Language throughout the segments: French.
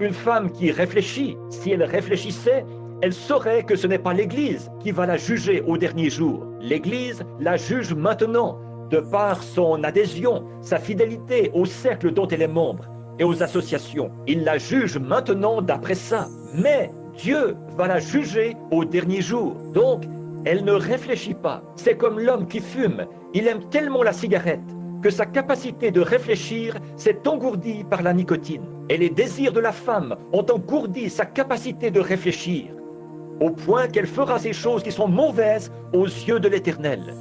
Une femme qui réfléchit, si elle réfléchissait, elle saurait que ce n'est pas l'Église qui va la juger au dernier jour. L'Église la juge maintenant, de par son adhésion, sa fidélité au cercle dont elle est membre et aux associations. Il la juge maintenant d'après ça. Mais Dieu va la juger au dernier jour. Donc, elle ne réfléchit pas. C'est comme l'homme qui fume. Il aime tellement la cigarette que sa capacité de réfléchir s'est engourdie par la nicotine. Et les désirs de la femme ont engourdi sa capacité de réfléchir, au point qu'elle fera ces choses qui sont mauvaises aux yeux de l'Éternel.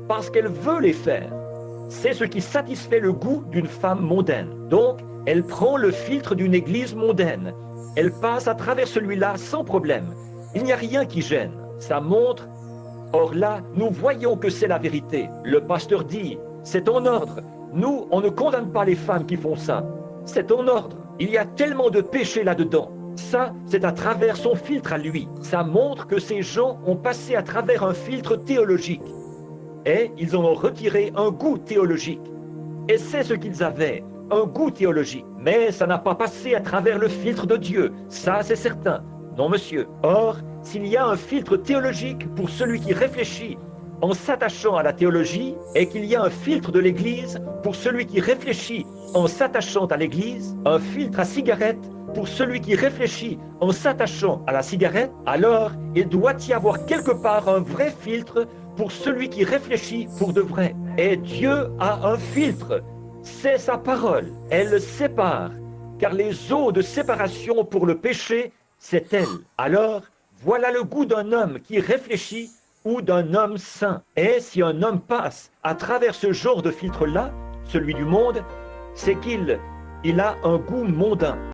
Parce qu'elle veut les faire. C'est ce qui satisfait le goût d'une femme mondaine. Donc, elle prend le filtre d'une église mondaine. Elle passe à travers celui-là sans problème. Il n'y a rien qui gêne. Ça montre. Or là, nous voyons que c'est la vérité. Le pasteur dit, c'est en ordre. Nous, on ne condamne pas les femmes qui font ça. C'est en ordre. Il y a tellement de péchés là-dedans. Ça, c'est à travers son filtre à lui. Ça montre que ces gens ont passé à travers un filtre théologique. Et ils en ont retiré un goût théologique. Et c'est ce qu'ils avaient, un goût théologique. Mais ça n'a pas passé à travers le filtre de Dieu. Ça, c'est certain. Non, monsieur. Or, s'il y a un filtre théologique pour celui qui réfléchit en s'attachant à la théologie, et qu'il y a un filtre de l'Église pour celui qui réfléchit en s'attachant à l'Église, un filtre à cigarette pour celui qui réfléchit en s'attachant à la cigarette, alors il doit y avoir quelque part un vrai filtre pour celui qui réfléchit pour de vrai. Et Dieu a un filtre, c'est sa parole, elle le sépare, car les eaux de séparation pour le péché, c'est elle. Alors, voilà le goût d'un homme qui réfléchit ou d'un homme saint. Et si un homme passe à travers ce genre de filtre-là, celui du monde, c'est qu'il a un goût mondain.